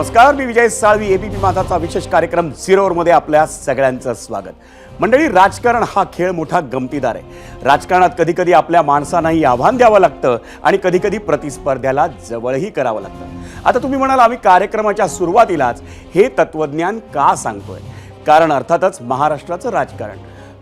नमस्कार, मी विजय साळवी. एबीपी माझाचा विशेष कार्यक्रम झिरोवरमध्ये आपल्या सगळ्यांचं स्वागत. मंडळी, राजकारण हा खेळ मोठा गमतीदार आहे. राजकारणात कधी कधी आपल्या माणसांनाही आव्हान द्यावं लागतं आणि कधी कधी प्रतिस्पर्ध्याला जवळही करावं लागतं. आता तुम्ही म्हणाल, आम्ही कार्यक्रमाच्या सुरुवातीलाच हे तत्वज्ञान का सांगतोय? कारण अर्थातच महाराष्ट्राचं राजकारण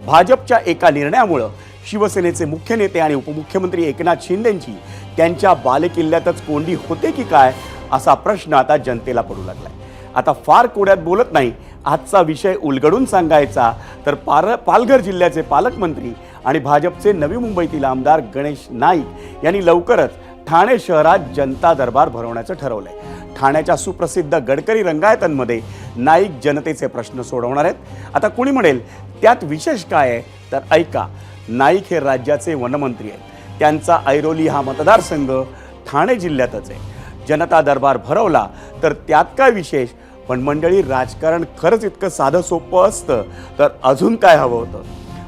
भाजपच्या एका निर्णयामुळं शिवसेनेचे मुख्य नेते आणि उपमुख्यमंत्री एकनाथ शिंदेंची त्यांच्या बालेकिल्ल्यातच कोंडी होते की काय, असा प्रश्न आता जनतेला पडू लागलाय. आता फार कोड्यात बोलत नाही, आजचा विषय उलगडून सांगायचा तर पालघर जिल्ह्याचे पालकमंत्री आणि भाजपचे नवी मुंबईतील आमदार गणेश नाईक यांनी लवकरच ठाणे शहरात जनता दरबार भरवण्याचं ठरवलंय. ठाण्याच्या सुप्रसिद्ध गडकरी रंगायतांमध्ये नाईक जनतेचे प्रश्न सोडवणार आहेत. आता कुणी म्हणेल त्यात विशेष काय आहे, तर ऐका. नाईक हे राज्याचे वनमंत्री आहेत. त्यांचा ऐरोली हा मतदारसंघ ठाणे जिल्ह्यातच आहे. जनता दरबार भरवला तर त्यात काय विशेष? पण मंडळी, राजकारण खरंच इतकं साधं सोपं असतं तर अजून काय हवं होतं?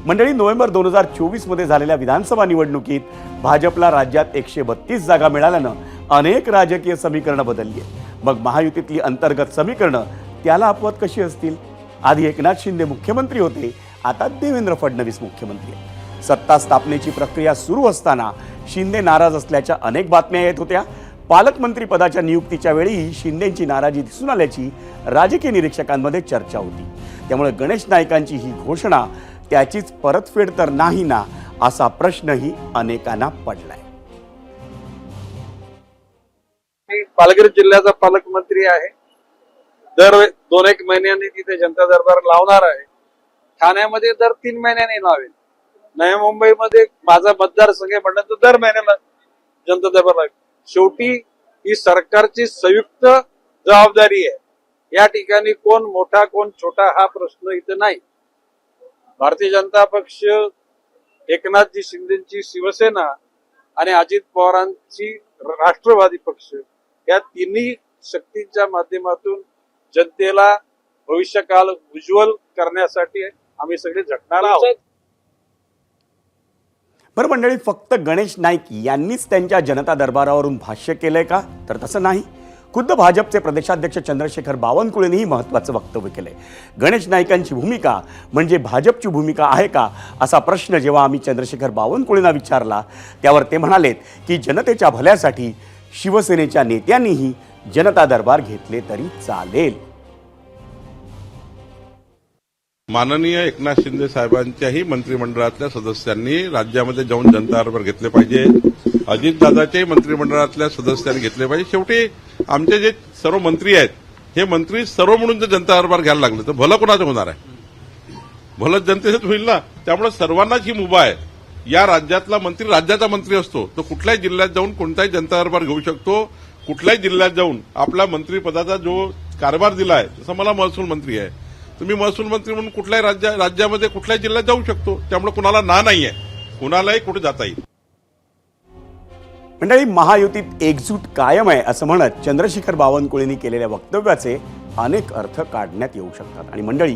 मंडळी, नोव्हेंबर 2024 मध्ये झालेल्या विधानसभा निवडणुकीत भाजपला राज्यात 132 जागा मिळाल्यानं अनेक राजकीय समीकरणं बदलली आहेत. मग महायुतीतली अंतर्गत समीकरणं त्याला अपवाद कशी असतील? आधी एकनाथ शिंदे मुख्यमंत्री होते, आता देवेंद्र फडणवीस मुख्यमंत्री आहेत. सत्ता स्थापनेची प्रक्रिया सुरू असताना शिंदे नाराज असल्याच्या अनेक बातम्या येत होत्या. पालकमंत्री पदाच्या नियुक्तीच्या वेळीही शिंदेंची नाराजी दिसून आल्याची राजकीय निरीक्षकांमध्ये चर्चा होती. त्यामुळे गणेश नाईकांची ही घोषणा त्याचीच परतफेड तर नाही ना, असा प्रश्नही अनेकांना पडलाय. मी पालघर जिल्ह्याचा पालकमंत्री आहे. दर 2-1 महिन्यांनी तिथे जनता दरबार लावणार आहे. ठाण्यामध्ये दर 3 महिन्यांनी लावेल. नवी मुंबईमध्ये माझा मतदारसंघ म्हणलं तर दर महिन्याला जनता दरबार लावेल. शेवटी ही सरकारची संयुक्त जबाबदारी आहे. या ठिकाणी कोण मोठा कोण छोटा हा प्रश्न इथं नाही. भारतीय जनता पक्ष, एकनाथजी शिंदेची शिवसेना आणि अजित पवारांची राष्ट्रवादी पक्ष, या तिन्ही शक्तींच्या माध्यमातून जनतेला भविष्यकाल उज्ज्वल करण्यासाठी आम्ही सगळे झटणार आहोत. बरं मंडळी, फक्त गणेश नाईक यांनीच त्यांच्या जनता दरबारावरून भाष्य केलंय का? तर तसं नाही. खुद्द भाजपचे प्रदेशाध्यक्ष चंद्रशेखर बावनकुळेंनीही महत्त्वाचं वक्तव्य केलंय. गणेश नाईकांची भूमिका म्हणजे भाजपची भूमिका आहे का, असा प्रश्न जेव्हा आम्ही चंद्रशेखर बावनकुळेंना विचारला, त्यावर ते म्हणालेत की जनतेच्या भल्यासाठी शिवसेनेच्या नेत्यांनीही जनता दरबार घेतले तरी चालेल. माननीय एकनाथ शिंदे साहेबांच्याही मंत्रिमंडळातल्या सदस्यांनी राज्यामध्ये जाऊन जनता दरबार घेतले पाहिजे. अजितदादाच्याही मंत्रिमंडळातल्या सदस्यांनी घेतले पाहिजे. शेवटी आमचे जे सर्व मंत्री आहेत, हे मंत्री सर्व म्हणून जर जनता दरबार घ्यायला लागले तर भलं कोणाचं होणार आहे? भलं जनतेचंच होईल ना. त्यामुळे सर्वांनाच ही मुभा आहे. या राज्यातला मंत्री राज्याचा मंत्री असतो, तो कुठल्याही जिल्ह्यात जाऊन कोणताही जनता दरबार घेऊ शकतो. कुठल्याही जिल्ह्यात जाऊन आपला मंत्रीपदाचा जो कारभार दिला आहे, तसं मला महसूल मंत्री आहे, तुम्ही महसूल मंत्री म्हणून कुठल्याही राज्यामध्ये कुठल्याही जिल्ह्यात जाऊ शकतो. त्यामुळे कुणाला नाहीये, कुणालाही कुठे जाता येईल. मंडळी, महायुतीत एकजूट कायम आहे असं म्हणत चंद्रशेखर बावनकुळेंनी केलेल्या वक्तव्याचे अनेक अर्थ काढण्यात येऊ शकतात. आणि मंडळी,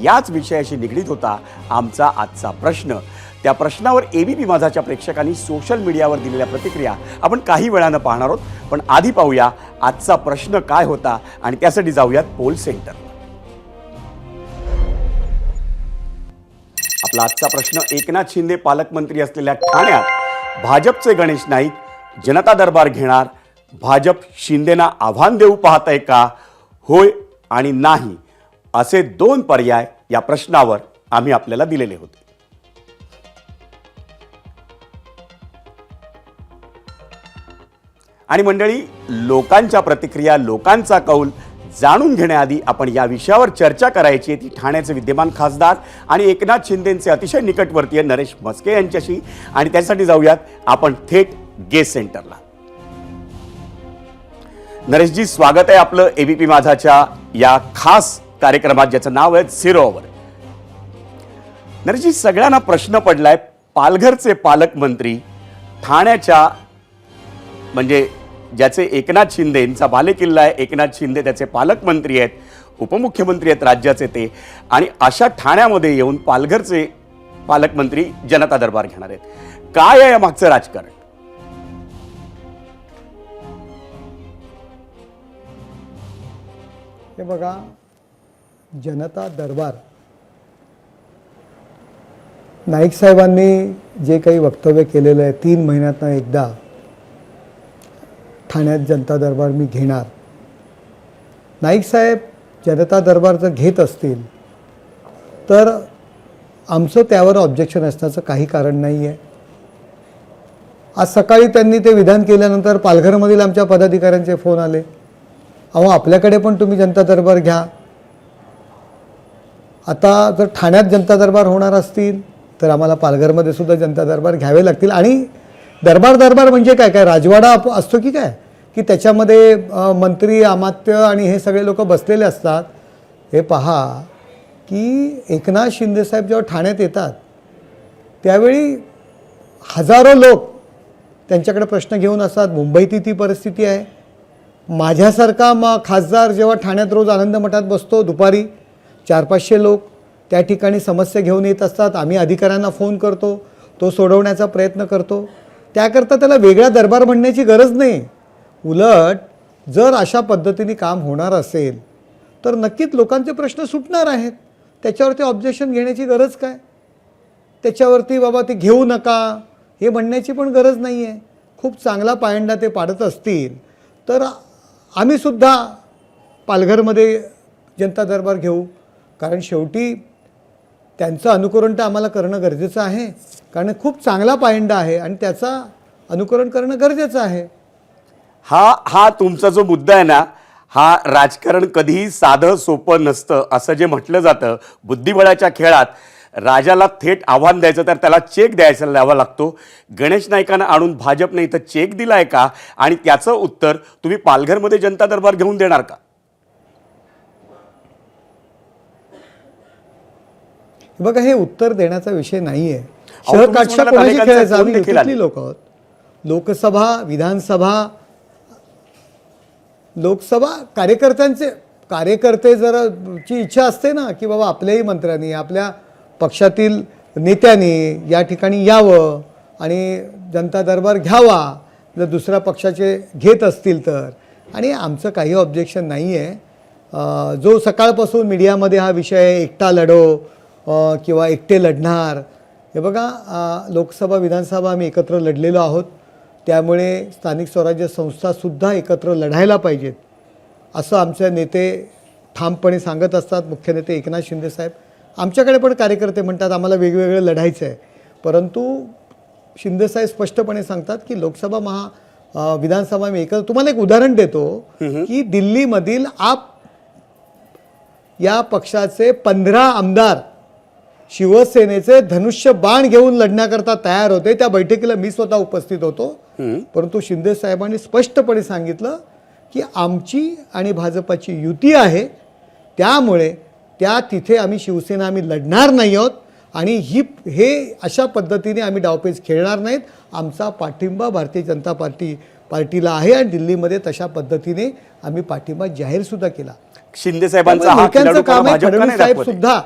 याच विषयाशी निगडीत होता आमचा आजचा प्रश्न. त्या प्रश्नावर एबीपी माझाच्या प्रेक्षकांनी सोशल मीडियावर दिलेल्या प्रतिक्रिया आपण काही वेळानं पाहणार आहोत. पण आधी पाहूया आजचा प्रश्न काय होता आणि त्यासाठी जाऊयात पोल सेंटर. आपला आजचा प्रश्न: एकनाथ शिंदे पालकमंत्री असलेल्या ठाण्यात भाजपचे गणेश नाईक जनता दरबार घेणार. भाजप शिंदेना आव्हान देऊ पाहतंय का? होय आणि नाही असे 2 पर्याय या प्रश्नावर आम्ही आपल्याला दिलेले होते. आणि मंडळी, लोकांच्या प्रतिक्रिया, लोकांचा कौल जाणून घेण्याआधी आपण या विषयावर चर्चा करायची ती ठाण्याचे विद्यमान खासदार आणि एकनाथ शिंदेंचे अतिशय निकटवर्तीय नरेश म्हस्के यांच्याशी. आणि त्यासाठी जाऊयात आपण थेट गेस्ट सेंटरला. नरेशजी, स्वागत आहे आपलं एबीपी माझाच्या या खास कार्यक्रमात, ज्याचं नाव आहे झिरो ओव्हर. नरेशजी, सगळ्यांना प्रश्न पडलाय, पालघरचे पालकमंत्री, ठाण्याच्या म्हणजे ज्याचे एकनाथ शिंदेंचा बालेकिल्ला आहे, एकनाथ शिंदे त्याचे पालकमंत्री आहेत, उपमुख्यमंत्री आहेत राज्याचे ते, आणि अशा ठाण्यामध्ये येऊन पालघरचे पालकमंत्री जनता दरबार घेणार आहेत. काय आहे या मागचं राजकारण? हे बघा, जनता दरबार नाईक साहेबांनी जे काही वक्तव्य केलेलं आहे, 3 महिन्यातनं एकदा ठाण्यात जनता दरबार मी घेणार. नाईक साहेब जनता दरबार जर घेत असतील तर आमचं त्यावर ऑब्जेक्शन असण्याचं काही कारण नाही आहे. आज सकाळी त्यांनी ते विधान केल्यानंतर पालघरमधील आमच्या पदाधिकाऱ्यांचे फोन आले, अहो आपल्याकडे पण तुम्ही जनता दरबार घ्या. आता जर ठाण्यात जनता दरबार होणार असतील तर आम्हाला पालघरमध्ये सुद्धा जनता दरबार घ्यावे लागतील. आणि दरबार म्हणजे काय काय राजवाडा असतो की काय, की त्याच्यामध्ये मंत्री अमात्य आणि हे सगळे लोक बसलेले असतात. हे पहा की एकनाथ शिंदेसाहेब जेव्हा ठाण्यात येतात त्यावेळी हजारो लोक त्यांच्याकडे प्रश्न घेऊन असतात. मुंबईतही ती परिस्थिती आहे. माझ्यासारखा खासदार जेव्हा ठाण्यात रोज आनंद मठात बसतो, दुपारी 400-500 लोक त्या ठिकाणी समस्या घेऊन येत असतात. आम्ही अधिकाऱ्यांना फोन करतो, तो सोडवण्याचा प्रयत्न करतो. त्याकरता त्याला वेगळा दरबार म्हणण्याची गरज नाही. उलट जर अशा पद्धतीने काम होणार असेल तर नक्कीच लोकांचे प्रश्न सुटणार आहेत. त्याच्यावरती ऑब्जेक्शन घेण्याची गरज काय, त्याच्यावरती बाबा ते घेऊ नका हे म्हणण्याची पण गरज नाही आहे. खूप चांगला पायंडा ते पाडत असतील तर आम्हीसुद्धा पालघरमध्ये जनता दरबार घेऊ. कारण शेवटी त्यांचं अनुकरण तर आम्हाला करणं गरजेचं आहे, कारण खूप चांगला पायंडा आहे आणि त्याचा अनुकरण करणं गरजेचं आहे. हा तुमचा जो मुद्दा आहे ना, हा राजकारण कधीही साधं सोपं नसतं असं जे म्हटलं जातं. बुद्धिबळाच्या खेळात राजाला थेट आव्हान द्यायचं तर त्याला चेक द्यावा लागतो. गणेश नाईकांना आणून भाजपने इथं चेक दिलाय का, आणि त्याचं उत्तर तुम्ही पालघरमध्ये जनता दरबार घेऊन देणार का? बघा, हे उत्तर देण्याचा विषय नाही आहे. तुम्ही शहर काटशा म्हणालात कोणाशी अनेकांचे खेळायचं, फोन आम्ही देखील युतीतली आले. लोक आहोत. लोकसभा, लोकसभा कार्यकर्ते जर ची इच्छा असते ना की बाबा आपल्याही मंत्र्यांनी, आपल्या पक्षातील नेत्यांनी या ठिकाणी यावं आणि जनता दरबार घ्यावा जर दुसऱ्या पक्षाचे घेत असतील तर. आणि आमचं काही ऑब्जेक्शन नाही आहे. जो सकाळपासून मीडियामध्ये हा विषय एकटा लढो किंवा एकटे लढणार, हे बघा, लोकसभा विधानसभा आम्ही एकत्र लढलेलो आहोत. त्यामुळे स्थानिक स्वराज्य संस्थासुद्धा एकत्र लढायला पाहिजेत असं आमचे नेते ठामपणे सांगत असतात. मुख्य नेते एकनाथ शिंदेसाहेब. आमच्याकडे पण कार्यकर्ते म्हणतात आम्हाला वेगवेगळं लढायचं आहे, परंतु शिंदेसाहेब स्पष्टपणे सांगतात की लोकसभा विधानसभा मी एकत्र. तुम्हाला एक उदाहरण देतो की दिल्लीमधील आप या पक्षाचे 15 आमदार शिवसेनेचे धनुष्य बाण घेऊन लढण्याकरता तयार होते. त्या बैठकीला मी स्वतः उपस्थित होतो. परंतु शिंदे साहेबांनी स्पष्टपणे सांगितलं की आमची आणि भाजपाची युती आहे, त्यामुळे तिथे आम्ही शिवसेना लढणार नाही आहोत आणि हे अशा पद्धतीने आम्ही डावपेच खेळणार नाहीत. आमचा पाठिंबा भारतीय जनता पार्टीला आहे आणि दिल्लीमध्ये तशा पद्धतीने आम्ही पाठिंबा जाहीर सुद्धा केला. शिंदे साहेबांचा हा नेत्यांचं खिलाडूपणा काम आहे. भाजप का फडणवीस नाही साहेब दाखवत आहे? सुद्धा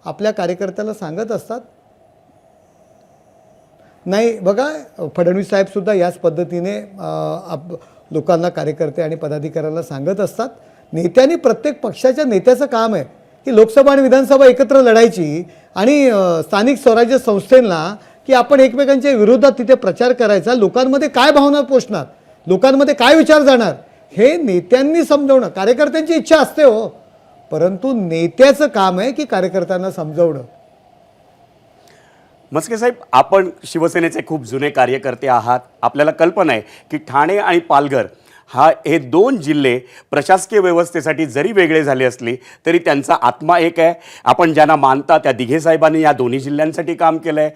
आपल्या कार्यकर्त्याला सांगत असतात. नाही बघा, फडणवीस साहेब सुद्धा याच पद्धतीने लोकांना, कार्यकर्ते आणि पदाधिकाऱ्यांना सांगत असतात. नेत्यांनी, प्रत्येक पक्षाच्या नेत्याचं काम आहे की लोकसभा आणि विधानसभा एकत्र लढायची आणि स्थानिक स्वराज्य संस्थेला की आपण एकमेकांच्या विरोधात तिथे प्रचार करायचा. लोकांमध्ये काय भावना पोचणार, लोकांमध्ये काय विचार जाणार हे नेत्यांनी समजवणं. कार्यकर्त्यांची इच्छा असते हो, परंतु नेत्याचं काम आहे की कार्यकर्त्यांना समजवणं. मस्के साहेब, आपण शिवसेनेचे खूप जुने कार्यकर्ते आहात. आपल्याला कल्पना आहे की ठाणे आणि पालघर हे 2 जिल्हे प्रशासकीय व्यवस्थेसाठी जरी वेगळे झाले असले तरी त्यांचा आत्मा एक आहे. आपण ज्यांना मानता त्या दिघे साहेबांनी या दोन्ही जिल्ह्यांसाठी काम केलं आहे.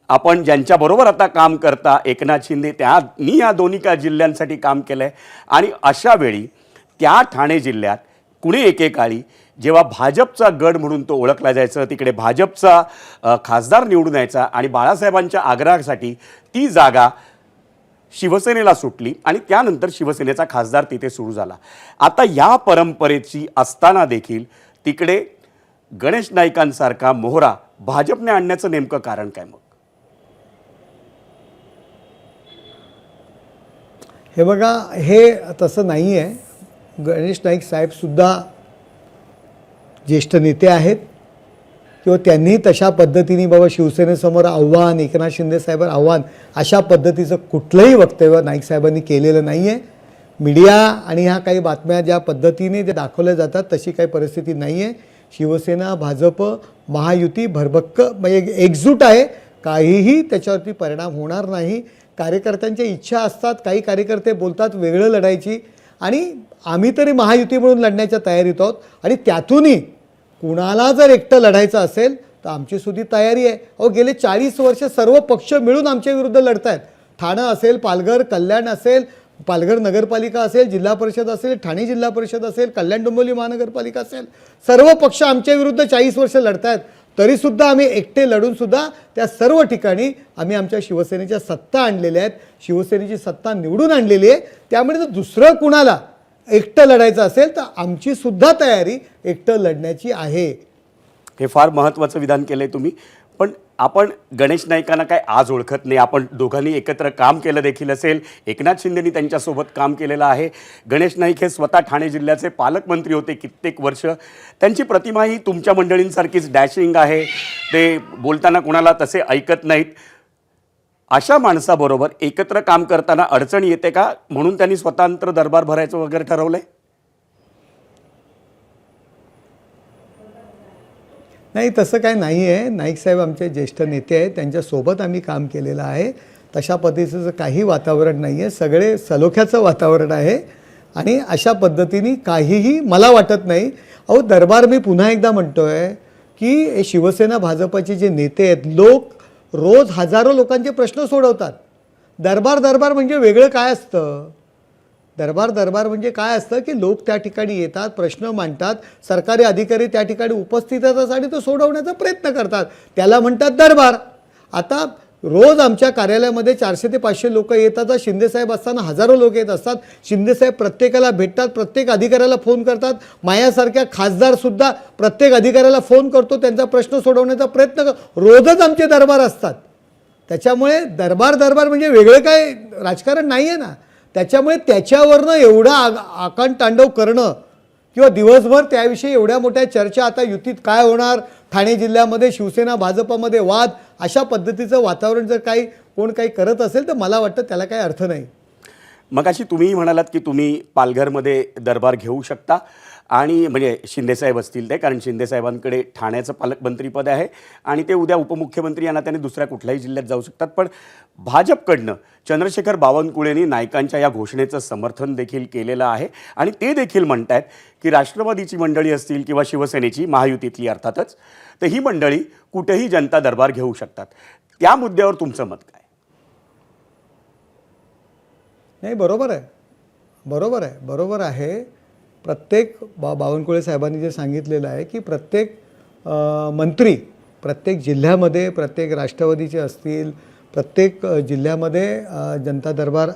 आपण ज्यांच्याबरोबर आता काम करता एकनाथ शिंदे, त्यांनी या दोन्ही जिल्ह्यांसाठी काम केलं आहे. आणि अशा वेळी त्या ठाणे जिल्ह्यात कुणी एकेकाळी जेव्हा भाजपचा गड म्हणून तो ओळखला जायचं, तिकडे भाजपचा खासदार निवडून यायचा आणि बाळासाहेबांच्या आग्रहासाठी ती जागा शिवसेनेला सुटली आणि त्यानंतर शिवसेनेचा खासदार तिथे सुरू झाला. आता या परंपरेची असताना देखील तिकडे गणेश नाईकांसारखा मोहरा भाजपने आणण्याचं नेमकं कारण काय मग? हे बघा, हे तसं नाही आहे. गणेश नाईक साहेबसुद्धा ज्येष्ठ नेते आहेत किंवा त्यांनी तशा पद्धतीने बाबा शिवसेनेसमोर आव्हान, एकनाथ शिंदे साहेबांवर आव्हान, अशा पद्धतीचं कुठलंही वक्तव्य नाईक साहेबांनी केलेलं नाही आहे. मीडिया आणि ह्या काही बातम्या ज्या पद्धतीने जे दाखवल्या जातात तशी काही परिस्थिती नाही आहे. शिवसेना, भाजप, महायुती भरभक्क म्हणजे एकजूट आहे. काहीही त्याच्यावरती परिणाम होणार नाही. कार्यकर्त्यांच्या इच्छा असतात, काही कार्यकर्ते बोलतात वेगळं लढायची, आणि आम्ही तरी महायुती म्हणून लढण्याच्या तयारीत आहोत. आणि त्यातूनही कुणाला जर एकटं लढायचं असेल तर आमची सुद्धा तयारी आहे. अहो गेले 40 वर्ष सर्व पक्ष मिळून आमच्या विरुद्ध लढत आहेत. ठाणं असेल, पालघर, कल्याण असेल, पालघर नगरपालिका असेल, जिल्हा परिषद असेल, ठाणे जिल्हा परिषद असेल, कल्याण डोंबिवली महानगरपालिका असेल, सर्व पक्ष आमच्या विरुद्ध 40 वर्ष लढत आहेत. तरीसुद्धा आम्ही एकटे लढूनसुद्धा त्या सर्व ठिकाणी आम्ही आमच्या शिवसेनेच्या सत्ता आणलेल्या आहेत. शिवसेनेची सत्ता निवडून आणलेली आहे. त्यामुळे जर दुसरं कुणाला एकटं लढायचं असेल तर आमची सुद्धा तयारी एकटं लढण्याची आहे. हे फार महत्त्वाचं विधान केलं आहे तुम्ही. पण आपण गणेश नाईकांना काय आज ओळखत नाही. आपण दोघांनी एकत्र काम केलं देखील असेल. एकनाथ शिंदेनी त्यांच्यासोबत काम केलेलं आहे. गणेश नाईक हे स्वतः ठाणे जिल्ह्याचे पालकमंत्री होते कित्येक वर्ष. त्यांची प्रतिमाही तुमच्या मंडळींसारखीच डॅशिंग आहे. ते बोलताना कुणाला तसे ऐकत नाहीत. अशा माणसाबरोबर एकत्र काम करताना अडचण येते का, म्हणून त्यांनी स्वतंत्र दरबार भरायचं वगैरे ठरवलंय? नाही, तसं काय नाही आहे. नाईक साहेब आमचे ज्येष्ठ नेते आहेत, त्यांच्यासोबत आम्ही काम केलेलं आहे. तशा पद्धतीचं काही वातावरण नाही आहे. सगळे सलोख्याचं वातावरण आहे आणि अशा पद्धतीने काहीही मला वाटत नाही. अहो दरबार, मी पुन्हा एकदा म्हणतो आहे की शिवसेना भाजपचे जे नेते आहेत, लोक रोज हजारो लोकांचे प्रश्न सोडवतात. दरबार म्हणजे वेगळं काय असतं? दरबार म्हणजे काय असतं की लोक त्या ठिकाणी येतात, प्रश्न मांडतात, सरकारी अधिकारी त्या ठिकाणी उपस्थित असतात आणि तो सोडवण्याचा प्रयत्न करतात. त्याला म्हणतात दरबार. आता रोज आमच्या कार्यालयामध्ये 400 ते 500 लोक येतात. शिंदेसाहेब असताना हजारो लोक येत असतात. शिंदेसाहेब प्रत्येकाला भेटतात, प्रत्येक अधिकाऱ्याला फोन करतात. माझ्यासारख्या खासदारसुद्धा प्रत्येक अधिकाऱ्याला फोन करतो, त्यांचा प्रश्न सोडवण्याचा प्रयत्न करतो. रोजच आमचे दरबार असतात. त्याच्यामुळे दरबार म्हणजे वेगळं काय राजकारण नाही आहे ना. त्याच्यामुळे त्याच्यावरनं एवढा आकांड तांडव करणं किंवा दिवसभर त्याविषयी एवढ्या मोठ्या चर्चा, आता युतीत काय होणार, ठाणे जिल्ह्यामध्ये शिवसेना भाजपमध्ये वाद, अशा पद्धतीचं वातावरण जर कोण काही करत असेल तर मला वाटतं त्याला काही अर्थ नाही. मग अशी तुम्हीही म्हणालात की तुम्ही पालघरमध्ये दरबार घेऊ शकता, आणि म्हणजे शिंदेसाहेब असतील ते, कारण शिंदेसाहेबांकडे ठाण्याचं पालकमंत्रीपद आहे आणि ते उद्या उपमुख्यमंत्री यांना त्याने दुसऱ्या कुठल्याही जिल्ह्यात जाऊ शकतात. पण भाजपकडनं चंद्रशेखर बावनकुळेंनी नाईकांच्या या घोषणेचं समर्थन देखील केलेलं आहे आणि ते देखील म्हणत आहेत की राष्ट्रवादीची मंडळी असतील किंवा शिवसेनेची, महायुतीतली अर्थातच, तर ही मंडळी कुठेही जनता दरबार घेऊ शकतात. त्या मुद्द्यावर तुमचं मत काय? नाही, बरोबर आहे. प्रत्येक बावनकुळे साहेबांनी जे सांगितलेलं आहे की प्रत्येक मंत्री प्रत्येक जिल्ह्यामध्ये, प्रत्येक राष्ट्रवादीचे असतील, प्रत्येक जिल्ह्यामध्ये जनता दरबार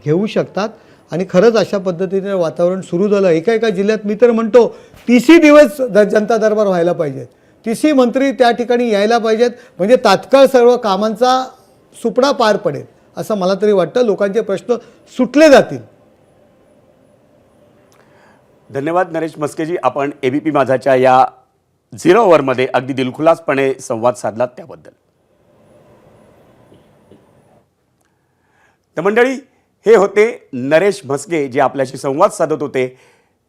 घेऊ शकतात. आणि खरंच अशा पद्धतीने वातावरण सुरू झालं. एका जिल्ह्यात मी तर म्हणतो 30 दिवस जनता दरबार व्हायला पाहिजेत. 30 मंत्री त्या ठिकाणी यायला पाहिजेत, म्हणजे तात्काळ सर्व कामांचा सुपडा पार पडेल असं मला तरी वाटतं. लोकांचे प्रश्न सुटले जातील. धन्यवाद नरेश म्हस्केजी. आपण ABP माझाच्या या 0 ओव्हरमध्ये अगदी दिलखुलासपणे संवाद साधलात त्याबद्दल. तर मंडळी, हे होते नरेश म्हस्के जे आपल्याशी संवाद साधत होते.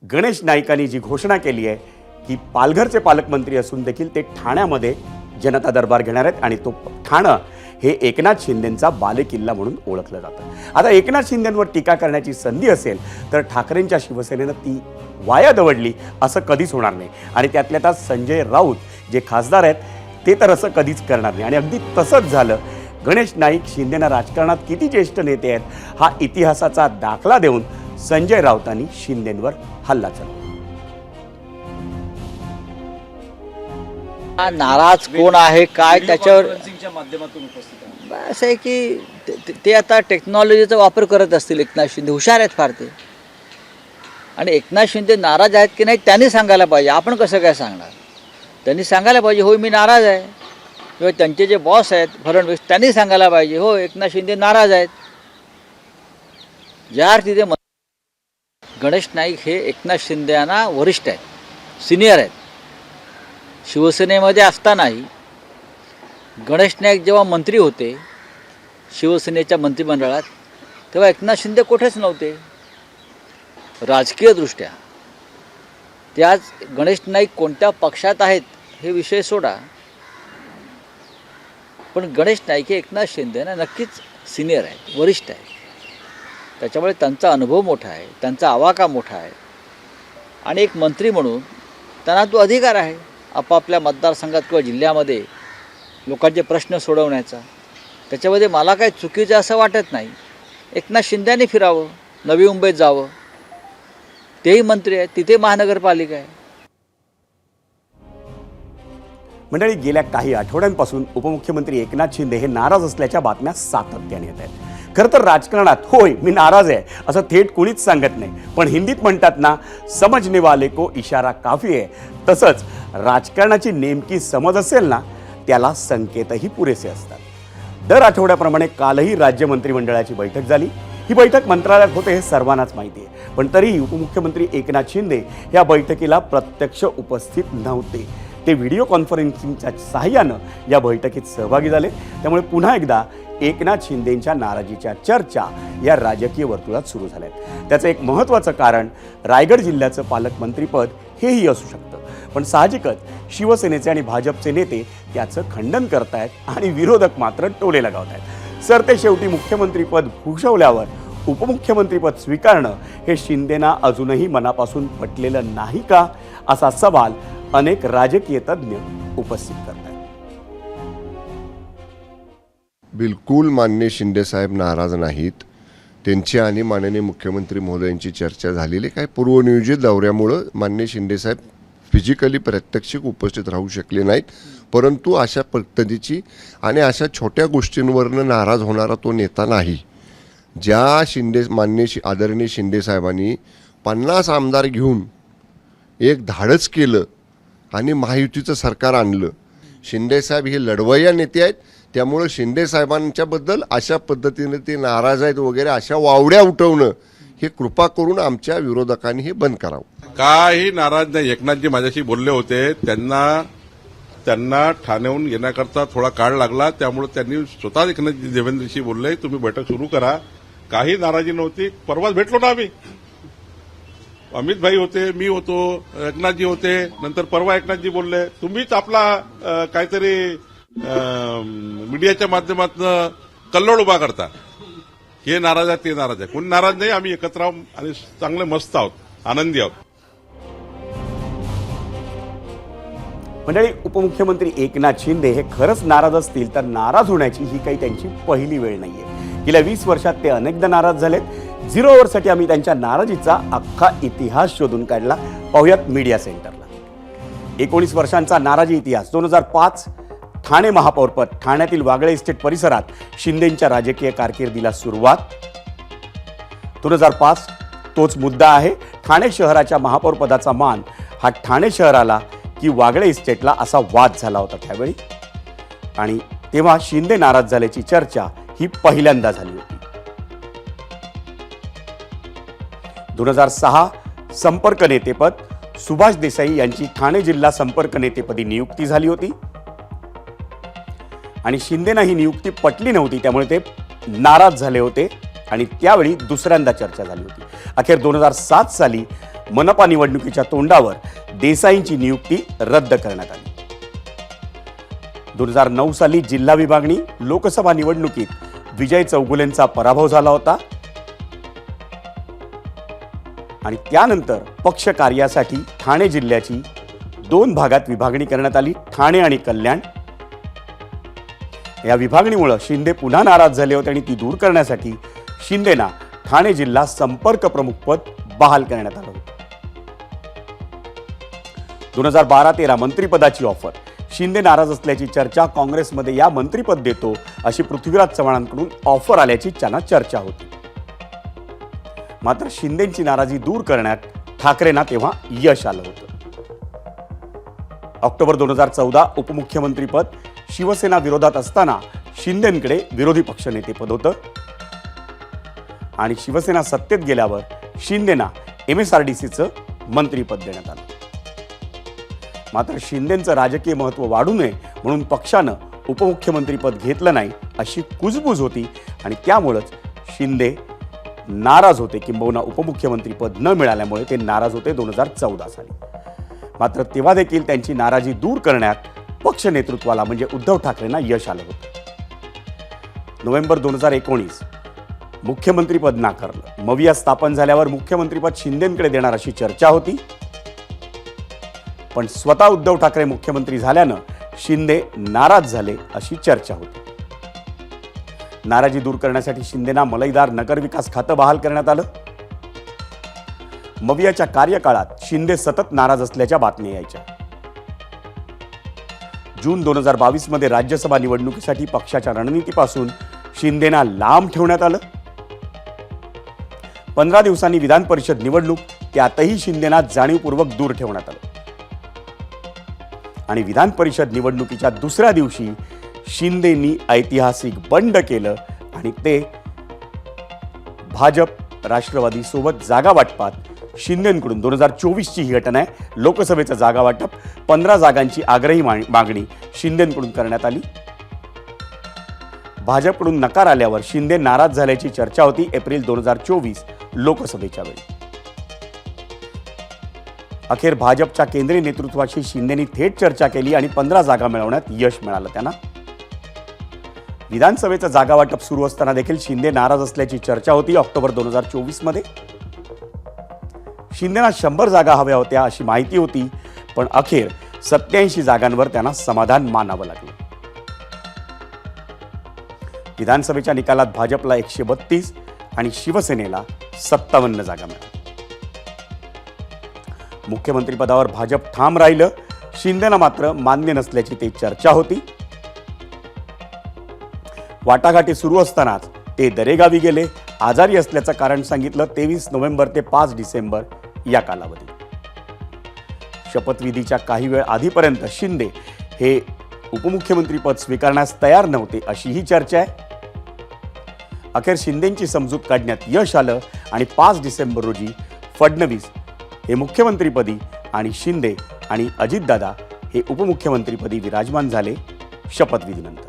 गणेश नाईकांनी जी घोषणा केली आहे की पालघरचे पालकमंत्री असून देखील ते ठाण्यामध्ये जनता दरबार घेणार आहेत आणि तो ठाणं हे एकनाथ शिंदेंचा बालेकिल्ला म्हणून ओळखलं जातं. आता एकनाथ शिंदेंवर टीका करण्याची संधी असेल तर ठाकरेंच्या शिवसेनेनं ती वाया दवडली असं कधीच होणार नाही. आणि त्यातल्या त्यात संजय राऊत जे खासदार आहेत ते तर असं कधीच करणार नाही. आणि अगदी तसंच झालं. गणेश नाईक शिंदेना राजकारणात किती ज्येष्ठ नेते आहेत हा इतिहासाचा दाखला देऊन संजय राऊतांनी शिंदेंवर हल्ला चढवला. नाराज कोण आहे काय त्याच्यावर माध्यमातून उपस्थित आहे असं आहे की ते आता टेक्नॉलॉजीचा वापर करत असतील. एकनाथ शिंदे हुशार आहेत फार ते, आणि एकनाथ शिंदे नाराज आहेत की नाही त्यांनी सांगायला पाहिजे. आपण कसं काय सांगणार? त्यांनी सांगायला पाहिजे होय मी नाराज आहे, किंवा त्यांचे जे बॉस आहेत फडणवीस त्यांनी सांगायला पाहिजे हो एकनाथ शिंदे नाराज आहेत. ज्या तिथे गणेश नाईक हे एकनाथ शिंदे यांना वरिष्ठ आहेत, सिनियर आहेत, शिवसेनेमध्ये असतानाही गणेश नाईक जेव्हा मंत्री होते शिवसेनेच्या मंत्रिमंडळात, तेव्हा एकनाथ शिंदे कुठेच नव्हते. राजकीयदृष्ट्या ते आज गणेश नाईक कोणत्या पक्षात आहेत हे विषय सोडा, पण गणेश नाईक हे एकनाथ शिंदेना नक्कीच सिनियर आहेत, वरिष्ठ आहेत. त्याच्यामुळे त्यांचा अनुभव मोठा आहे, त्यांचा आवाका मोठा आहे आणि एक मंत्री म्हणून त्यांना तो अधिकार आहे आपापल्या मतदारसंघात किंवा जिल्ह्यामध्ये लोकांचे प्रश्न सोडवण्याचा. त्याच्यामध्ये मला काही चुकीचं असं वाटत नाही. एकनाथ शिंदेने फिरावं, नवी मुंबईत जावं, तेही मंत्री आहेत, तिथे महानगरपालिका आहे. मंडळी, गेल्या काही आठवड्यांपासून उपमुख्यमंत्री एकनाथ शिंदे हे नाराज असल्याच्या बातम्या सातत्याने येत आहेत. खरं तर राजकारणात होय मी नाराज आहे असं थेट कुणीच सांगत नाही, पण हिंदीत म्हणतात ना, समझने वाले को इशारा काफी आहे. तसंच राजकारणाची नेमकी समज असेल ना, त्याला संकेतही पुरेसे असतात. दर आठवड्याप्रमाणे कालही राज्य मंत्रिमंडळाची बैठक झाली. ही बैठक मंत्रालयात होते हे सर्वांनाच माहिती आहे, पण तरीही उपमुख्यमंत्री एकनाथ शिंदे या बैठकीला प्रत्यक्ष उपस्थित नव्हते. ते व्हिडिओ कॉन्फरन्सिंगच्या सहाय्यानं या बैठकीत सहभागी झाले. त्यामुळे पुन्हा एकदा एकनाथ शिंदेंच्या नाराजीच्या चर्चा या राजकीय वर्तुळात सुरू झाल्या. त्याचं एक महत्त्वाचं कारण रायगड जिल्ह्याचं पालकमंत्रीपद हेही असू शकतं. पण साहजिकच शिवसेनेचे आणि भाजपचे नेते त्याचं खंडन करतायत आणि विरोधक मात्र टोले लगावतायत. सर, ते शेवटी मुख्यमंत्रीपद भूषवल्यावर उपमुख्यमंत्रीपद स्वीकारणं हे शिंदेना अजूनही मनापासून पटलेलं नाही का, असा सवाल अनेक राजकीय तज्ज्ञ उपस्थित करतात. बिलकुल माननीय शिंदे साहेब नाराज नाहीत. त्यांची आणि माननीय मुख्यमंत्री महोदयांची चर्चा झालेली काय पूर्वनियोजित दौऱ्यामुळं माननीय शिंदे साहेब फिजिकली प्रात्यक्षिक उपस्थित राहू शकले नाहीत. परंतु अशा पद्धतीची आणि अशा छोट्या गोष्टींवरनं नाराज होणारा तो नेता नाही. ज्या आदरणीय शिंदे साहेबांनी 50 आमदार घेऊन एक धाडस केलं आणि महायुतीचं सरकार आणलं. शिंदेसाहेब हे लढवय्या नेते आहेत. त्यामुळं शिंदे साहेबांच्याबद्दल अशा पद्धतीने ते नाराज आहेत वगैरे अशा वावड्या उठवणं हे कृपा करून आमच्या विरोधकांनी हे बंद करावं. काही नाराज नाही. एकनाथजी माझ्याशी बोलले होते. त्यांना ठाण्याहून येण्याकरता थोडा काळ लागला. त्यामुळे त्यांनी स्वतः एकनाथजी देवेंद्रशी बोलले, तुम्ही बैठक सुरू करा. काही नाराजी नव्हती. परवाच भेटलो ना आम्ही. अमित भाई होते, मी होतो, एकनाथजी होते. नंतर परवा एकनाथजी बोलले, तुम्हीच आपला काहीतरी मीडियाच्या माध्यमातून कल्लोळ उभा करता. हे नाराज आहे, ते नाराज आहे. कोणी नाराज नाही. आम्ही एकत्र आहोत आणि चांगले मस्त आहोत, आनंदी आहोत. मंडळी, उपमुख्यमंत्री एकनाथ शिंदे हे खरंच नाराज असतील तर नाराज होण्याची ही काही त्यांची पहिली वेळ नाहीये. गेल्या 20 वर्षात ते अनेकदा नाराज झालेत. 0 ओव्हरसाठी आम्ही त्यांच्या नाराजीचा अख्खा इतिहास शोधून काढला. पाहुयात मीडिया सेंटरला. 19 वर्षांचा नाराजी इतिहास. 2005 ठाणे महापौरपद. ठाण्यातील वागळे इस्टेट परिसरात शिंदेंच्या राजकीय कारकिर्दीला सुरुवात. 2005 तोच मुद्दा आहे. ठाणे शहराच्या महापौरपदाचा मान हा ठाणे शहराला की वागळे इस्टेटला असा वाद झाला होता त्यावेळी. आणि तेव्हा शिंदे नाराज झाल्याची चर्चा ही पहिल्यांदा झाली होती. 2006 संपर्क नेतेपद. सुभाष देसाई यांची ठाणे जिल्हा संपर्क नेतेपदी नियुक्ती झाली होती आणि शिंदेना ही नियुक्ती पटली नव्हती. त्यामुळे ते नाराज झाले होते आणि त्यावेळी दुसऱ्यांदा चर्चा झाली होती. अखेर 2007 साली मनपा निवडणुकीच्या तोंडावर देसाईंची नियुक्ती रद्द करण्यात आली. 2009 साली जिल्हा विभागणी. लोकसभा निवडणुकीत विजय चौगुलेंचा पराभव झाला होता आणि त्यानंतर पक्ष कार्यासाठी ठाणे जिल्ह्याची 2 भागात विभागणी करण्यात आली, ठाणे आणि कल्याण. या विभागणीमुळे शिंदे पुन्हा नाराज झाले होते आणि ती दूर करण्यासाठी शिंदेना ठाणे जिल्हा संपर्क प्रमुख पद बहाल करण्यात आलं होतं. 2012-13 मंत्रिपदाची ऑफर. शिंदे नाराज असल्याची चर्चा. काँग्रेसमध्ये या मंत्रिपद देतो अशी पृथ्वीराज चव्हाणांकडून ऑफर आल्याची चर्चा होती. मात्र शिंदेंची नाराजी दूर करण्यात ठाकरेंना तेव्हा यश आलं होतं. ऑक्टोबर 2014 उपमुख्यमंत्रीपद. शिवसेना विरोधात असताना शिंदेंकडे विरोधी पक्षनेतेपद होतं आणि शिवसेना सत्तेत गेल्यावर शिंदेना MSRDCचं मंत्रीपद देण्यात आलं. मात्र शिंदेंचं राजकीय महत्त्व वाढू नये म्हणून पक्षानं उपमुख्यमंत्रीपद घेतलं नाही अशी कुजबूज होती आणि त्यामुळंच शिंदे नाराज होते, किंबहुना उपमुख्यमंत्रीपद न मिळाल्यामुळे ते नाराज होते 2014 साली. मात्र तेव्हा देखील त्यांची नाराजी दूर करण्यात पक्ष नेतृत्वाला म्हणजे उद्धव ठाकरेंना यश आलं होतं. नोव्हेंबर 2019 मुख्यमंत्रीपद नाकारलं. मविया स्थापन झाल्यावर मुख्यमंत्रीपद शिंदेंकडे देणार अशी चर्चा होती, पण स्वतः उद्धव ठाकरे मुख्यमंत्री झाल्यानं शिंदे नाराज झाले अशी चर्चा होती. नाराजी दूर करण्यासाठी शिंदेना मलईदार नगरविकास खातं बहाल करण्यात आलं. मवियाच्या कार्यकाळात शिंदे सतत नाराज असल्याच्या बातम्या यायच्या. जून 2022 मध्ये राज्यसभा निवडणुकीसाठी पक्षाच्या रणनीतीपासून शिंदेना लांब ठेवण्यात आलं. 15 दिवसांनी विधान परिषद निवडणूक, त्यातही शिंदेना जाणीवपूर्वक दूर ठेवण्यात आलं. आणि विधान परिषद निवडणुकीच्या दुसऱ्या दिवशी शिंदेंनी ऐतिहासिक बंड केलं आणि ते भाजप राष्ट्रवादी सोबत जागा वाटपात शिंदेंकडून 2024 ची ही घटना आहे. लोकसभेचं जागा वाटप 15 जागांची आग्रही मागणी शिंदेंकडून करण्यात आली. भाजपकडून नकार आल्यावर शिंदे नाराज झाल्याची चर्चा होती एप्रिल 2024 लोकसभेच्या वेळी. अखेर भाजपच्या केंद्रीय नेतृत्वाशी शिंदेंनी थेट चर्चा केली आणि 15 जागा मिळवण्यात यश मिळालं त्यांना. विधानसभेचं जागा वाटप सुरू असताना देखील शिंदे नाराज असल्याची चर्चा होती. ऑक्टोबर 2024 मध्ये शिंदेना 100 जागा हव्या होत्या अशी माहिती होती, पण अखेर 87 जागांवर त्यांना समाधान मानावं लागलं. विधानसभेच्या निकालात भाजपला 132 आणि शिवसेनेला 57 जागा मिळाल्या. मुख्यमंत्रीपदावर भाजप ठाम राहिलं. शिंदेना मात्र मान्य नसल्याची ती चर्चा होती. वाटाघाटी सुरू असतानाच ते दरेगावी गेले. आजारी असल्याचं कारण सांगितलं. 23 नोव्हेंबर ते 5 डिसेंबर या कालावधीत. शपथविधीच्या काही वेळ आधीपर्यंत शिंदे हे उपमुख्यमंत्रीपद स्वीकारण्यास तयार नव्हते अशीही चर्चा आहे. अखेर शिंदेंची समजूत काढण्यात यश आलं आणि 5 डिसेंबर रोजी फडणवीस हे मुख्यमंत्रीपदी आणि शिंदे आणि अजितदादा हे उपमुख्यमंत्रीपदी विराजमान झाले शपथविधीनंतर.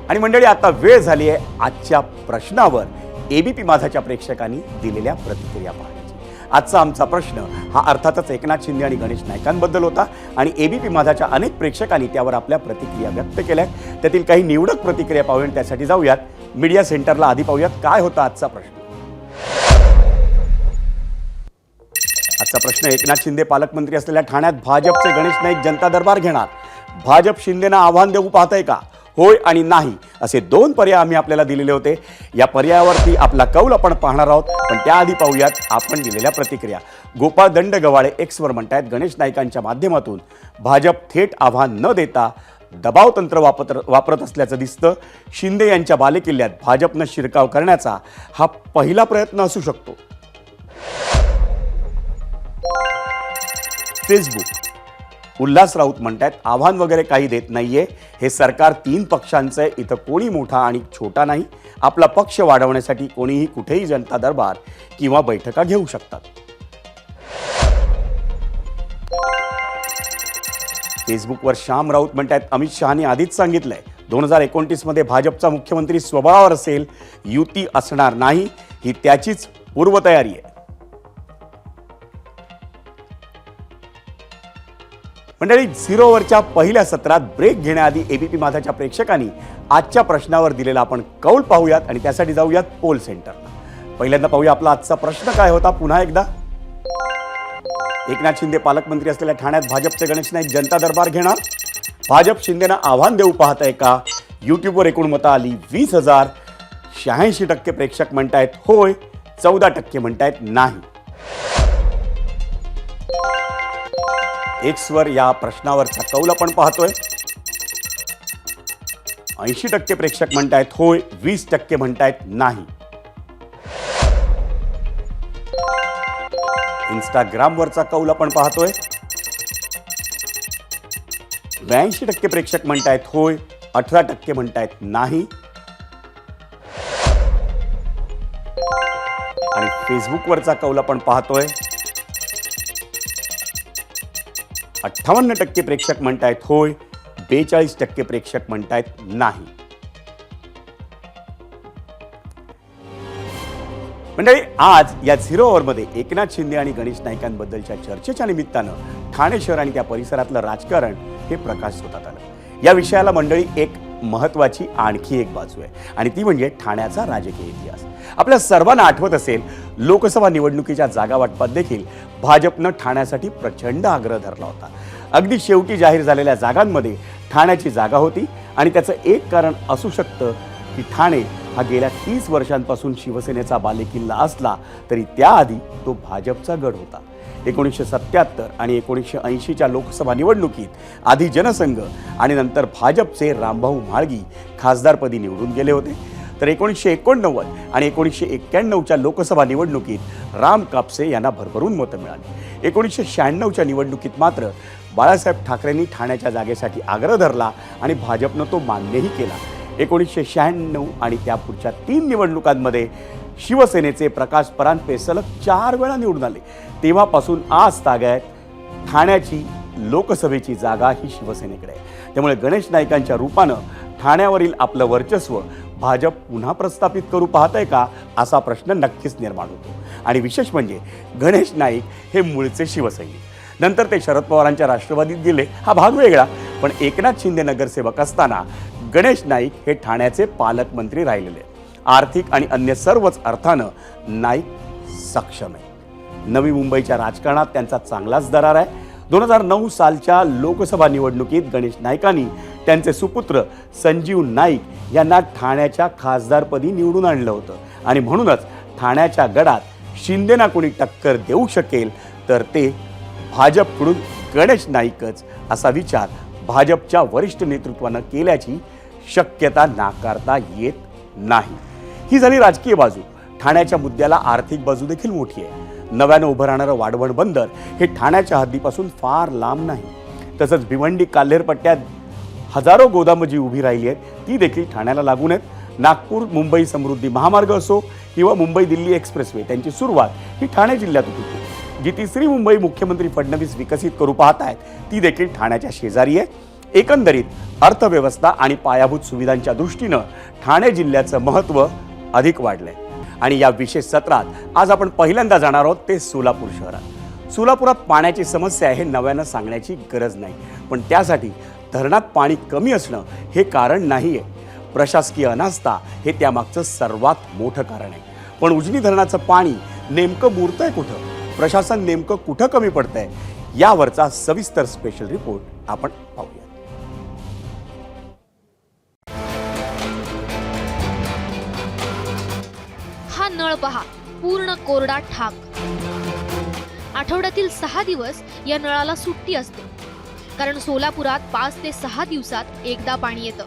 आणि मंडळी, आता वेळ झाली आहे आजच्या प्रश्नावर एबीपी माझाच्या प्रेक्षकांनी दिलेल्या प्रतिक्रिया पाहण्याची. आजचा आमचा प्रश्न हा अर्थातच एकनाथ शिंदे आणि गणेश नाईकांबद्दल होता आणि एबीपी माझाच्या अनेक प्रेक्षकांनी त्यावर आपल्या प्रतिक्रिया व्यक्त केल्या. त्यातील काही निवडक प्रतिक्रिया पाहूया. त्यासाठी जाऊयात मीडिया सेंटरला. आधी पाहूयात काय होता आजचा प्रश्न. आजचा प्रश्न: एकनाथ शिंदे पालकमंत्री असलेल्या ठाण्यात भाजपचे गणेश नाईक जनता दरबार घेणार. भाजप शिंदेना आव्हान देऊ पाहतंय का? होय आणि नाही असे 2 पर्याय आम्ही आपल्याला दिलेले होते. या पर्यायावरती आपला कौल आपण पाहणार आहोत, पण त्याआधी पाहूयात आपण दिलेल्या प्रतिक्रिया. गोपाळ दंडगवाळे एक्सवर म्हणतायत, गणेश नाईकांच्या माध्यमातून भाजप थेट आव्हान न देता दबाव तंत्र वापरत असल्याचं दिसतं. शिंदे यांच्या बालेकिल्ल्यात भाजपनं शिरकाव करण्याचा हा पहिला प्रयत्न असू शकतो. फेसबुक उल्हास राऊत म्हणतात, आव्हान वगैरे काही देत नाहीये. हे सरकार 3 पक्षांचं आहे. इथं कोणी मोठा आणि छोटा नाही. आपला पक्ष वाढवण्यासाठी कोणीही कुठेही जनता दरबार किंवा बैठका घेऊ शकतात. फेसबुकवर श्याम राऊत म्हणतात, अमित शहानी आधीच सांगितलंय 2029 मध्ये भाजपचा मुख्यमंत्री स्वबळावर असेल, युती असणार नाही. ही त्याचीच पूर्वतयारी आहे. मंडळी, 0 ओव्हरच्या पहिल्या सत्रात ब्रेक घेण्याआधी एबीपी माझाच्या प्रेक्षकांनी आजच्या प्रश्नावर दिलेला आपण कौल पाहूयात आणि त्यासाठी जाऊयात पोल सेंटरला. पहिल्यांदा पाहूया आपला आजचा प्रश्न काय होता पुन्हा एकदा. एकनाथ शिंदे पालकमंत्री असलेल्या ठाण्यात भाजपचे गणेश नाईक जनता दरबार घेणार. भाजप शिंदेना आव्हान देऊ पाहत आहे का? युट्यूबवर एकूण मतं आली 20,000. 86% प्रेक्षक म्हणतायत होय, 14% म्हणतायत नाही. एक्सवर या प्रश्नावरचा कौल आपण पाहतोय. 80% प्रेक्षक म्हणतायत होय, 20% म्हणतायत नाही. इंस्टाग्रामवरचा कौल आपण पाहतोय. 82% प्रेक्षक म्हणतायत होय, 18% म्हणतायत नाही. आणि फेसबुकवरचा कौल आपण पाहतोय. 58% प्रेक्षक म्हणतायत होय, 42% प्रेक्षक म्हणतायत नाही. मंडळी, आज या झिरो ओव्हरमध्ये एकनाथ शिंदे आणि गणेश नाईकांबद्दलच्या चर्चेच्या निमित्तानं ठाणे शहर आणि त्या परिसरातलं राजकारण हे प्रकाश होतात आलं. या विषयाला मंडळी एक महत्वाची आणखी एक बाजू आहे आणि ती म्हणजे ठाण्याचा राजकीय इतिहास. आपल्या सर्वांना आठवत असेल, लोकसभा निवडणुकीच्या जागा वाटपात देखील भाजपनं ठाण्यासाठी प्रचंड आग्रह धरला होता. अगदी शेवटी जाहीर झालेल्या जागांमध्ये ठाण्याची जागा होती आणि त्याचं एक कारण असू शकतं की ठाणे हा गेल्या 30 वर्षांपासून शिवसेनेचा बालेकिल्ला असला तरी त्याआधी तो भाजपचा गड होता. 1977 आणि 1980च्या लोकसभा निवडणुकीत आधी जनसंघ आणि नंतर भाजपचे रामभाऊ म्हाळगी खासदारपदी निवडून गेले होते. तर 1989 आणि 1991च्या लोकसभा निवडणुकीत राम कापसे यांना भरभरून मतं मिळाली. 1996च्या निवडणुकीत मात्र बाळासाहेब ठाकरेंनी ठाण्याच्या जागेसाठी आग्रह धरला आणि भाजपनं तो मान्यही केला. 1996 आणि त्यापुढच्या 3 निवडणुकांमध्ये शिवसेनेचे प्रकाश परांजपे सलग 4 वेळा निवडून आले. तेव्हापासून आज तागायत ठाण्याची लोकसभेची जागा ही शिवसेनेकडे आहे. त्यामुळे गणेश नाईकांच्या रूपानं ठाण्यावरील आपलं वर्चस्व भाजप पुन्हा प्रस्थापित करू पाहतंय का, असा प्रश्न नक्कीच निर्माण होतो. आणि विशेष म्हणजे गणेश नाईक हे मूळचे शिवसैनिक, नंतर ते शरद पवारांच्या राष्ट्रवादीत गेले, हा भाग वेगळा. पण एकनाथ शिंदे नगरसेवक असताना गणेश नाईक हे ठाण्याचे पालकमंत्री राहिलेले. आर्थिक आणि अन्य सर्वच अर्थानं नाईक सक्षम आहे. नवी मुंबईच्या राजकारणात त्यांचा चांगलाच दरार आहे. 2009 सालच्या लोकसभा निवडणुकीत गणेश नाईकांनी त्यांचे सुपुत्र संजीव नाईक यांना ठाण्याच्या खासदारपदी निवडून आणलं होतं आणि म्हणूनच ठाण्याच्या गडात शिंदेना कोणी टक्कर देऊ शकेल तर ते भाजपकडून गणेश नाईकच, असा विचार भाजपच्या वरिष्ठ नेतृत्वानं केल्याची शक्यता नाकारता येत नाही. ही झाली राजकीय बाजू. ठाण्याच्या मुद्द्याला आर्थिक बाजू देखील मोठी आहे. नव्यानं उभं राहणारं वाढवण बंदर हे ठाण्याच्या हद्दीपासून फार लांब नाही. तसंच भिवंडी काल्हेर पट्ट्यात हजारो गोदामं जी उभी राहिली आहेत ती देखील ठाण्याला लागून आहेत. नागपूर मुंबई समृद्धी महामार्ग असो किंवा मुंबई दिल्ली एक्सप्रेसवे, त्यांची सुरुवात ही ठाणे जिल्ह्यात होती. जी तिसरी मुंबई मुख्यमंत्री फडणवीस विकसित करू पाहत आहेत ती देखील ठाण्याच्या शेजारी आहे. एकंदरीत अर्थव्यवस्था आणि पायाभूत सुविधांच्या दृष्टीनं ठाणे जिल्ह्याचं महत्त्व अधिक वाढलंय. आणि या विशेष सत्रात आज आपण पहिल्यांदा जाणार आहोत ते सोलापूर शहरात. सोलापुरात पाण्याची समस्या आहे हे नव्यानं सांगण्याची गरज नाही, पण त्यासाठी धरणात पाणी कमी असणं हे कारण नाही आहे. प्रशासकीय अनास्था हे त्यामागचं सर्वात मोठं कारण आहे. पण उजनी धरणाचं पाणी नेमकं मुरतंय कुठं, प्रशासन नेमकं कुठं कमी पडतंय, यावरचा सविस्तर स्पेशल रिपोर्ट आपण पाहूया. हा नळ पहा, पूर्ण कोरडा ठाक. आठवड्यातील 6 दिवस या नळाला सुट्टी असते, कारण सोलापुरात 5 ते 6 दिवसात एकदा पाणी येतं.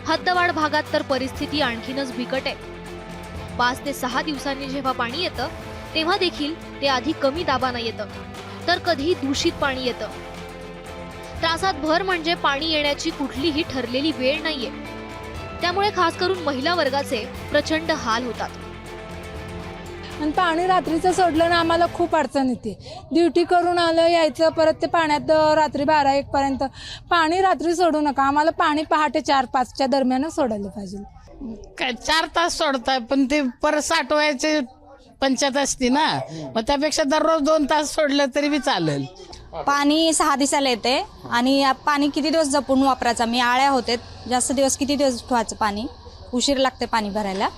हद्दवाढ भागात तर परिस्थिती आणखीनच बिकट आहे. 5 ते 6 दिवसांनी जेव्हा पाणी येतं तेव्हा देखील ते आधी कमी दाबानं येतं, तर कधी दूषित पाणी येतं. त्रासात भर म्हणजे पाणी येण्याची कुठलीही ठरलेली वेळ नाहीये. त्यामुळे खास करून महिला वर्गाचे प्रचंड हाल होतात. आणि पाणी रात्रीचं सोडलं ना आम्हाला खूप अडचण येते. ड्युटी करून आलं यायचं, परत ते पाण्यात रात्री 12-1 पर्यंत पाणी रात्री सोडू नका. आम्हाला पाणी पहाटे 4-5च्या दरम्यान सोडायला पाहिजे. काय 4 तास सोडताय, पण ते परत साठवायचे पंचायत असते ना, मग त्यापेक्षा दररोज 2 तास सोडलं तरी बी चालेल. पाणी 6 दिवसाला येते आणि पाणी किती दिवस जपून वापरायचं. मी आळ्या होते, जास्त दिवस किती दिवस ठेवायचं पाणी, उशीर लागते पाणी भरायला.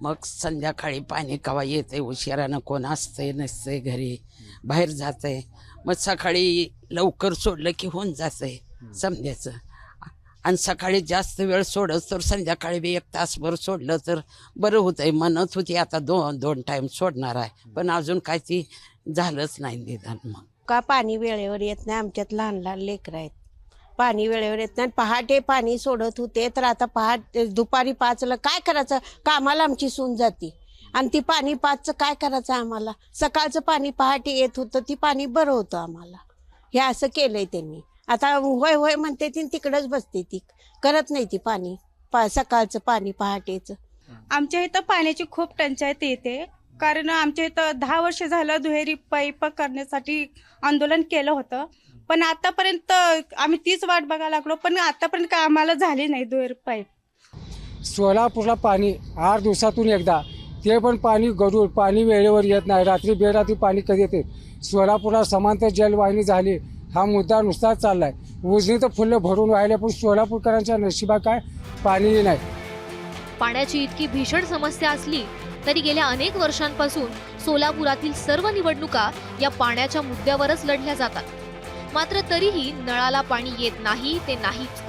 मग संध्याकाळी पाणी कवा येते, उशिरानं कोण असते नसते, घरी बाहेर जाते. मग सकाळी लवकर सोडलं की होऊन जाते समजायचं. आणि सकाळी जास्त वेळ सोडत तर संध्याकाळी बी 1 तासभर सोडलं तर बरं होतंय. म्हणत होती आता 2 टाईम सोडणार आहे, पण अजून काय ती झालंच नाही निदान. मग का पाणी वेळेवर येत नाही. आमच्यात लहान लहान लेकरं आहेत, पाणी वेळेवर येत नाही. पहाटे पाणी सोडत होते, तर आता दुपारी 5ला काय करायचं, कामाला आमची सून जाती आणि ती पाणी 5चं काय करायचं आम्हाला. सकाळचं पाणी पहाटे येत होतं, ती पाणी बरं होतं आम्हाला. हे असं केलंय त्यांनी. आता होय होय म्हणते ती, तिकडंच बसते ती, करत नाही ती पाणी सकाळचं पाणी पहाटेचं. आमच्या इथं पाण्याची खूप टंचाई येते, कारण आमच्या इथं 10 वर्ष झालं दुहेरी पाईप करण्यासाठी आंदोलन केलं होतं, पण आतापर्यंत आम्ही तीच वाट बघायला लागलो, पण आतापर्यंत काय आम्हाला झाली नाही दुहेरी पाईप. सोलापूरला पाणी 8 दिवसातून एकदा, ते पण पाणी गढूळ, पाणी वेळेवर येत नाही. रात्री बेरात्री पाणी कधी येते. सोलापूरला समांतर जलवाहिनी झाली, हा मुद्दा नुसताच चाललाय. उजनी तर फुलं भरून व्हायला, पण सोलापूरकरांच्या नशिबा काय पाणी नाही. पाण्याची इतकी भीषण समस्या असली तरी गेल्या अनेक वर्षांपासून सोलापुरातील सर्व निवडणुका या पाण्याच्या मुद्द्यावरच लढल्या जातात. मात्र तरीही नळाला पाणी येत नाही ते नाहीच.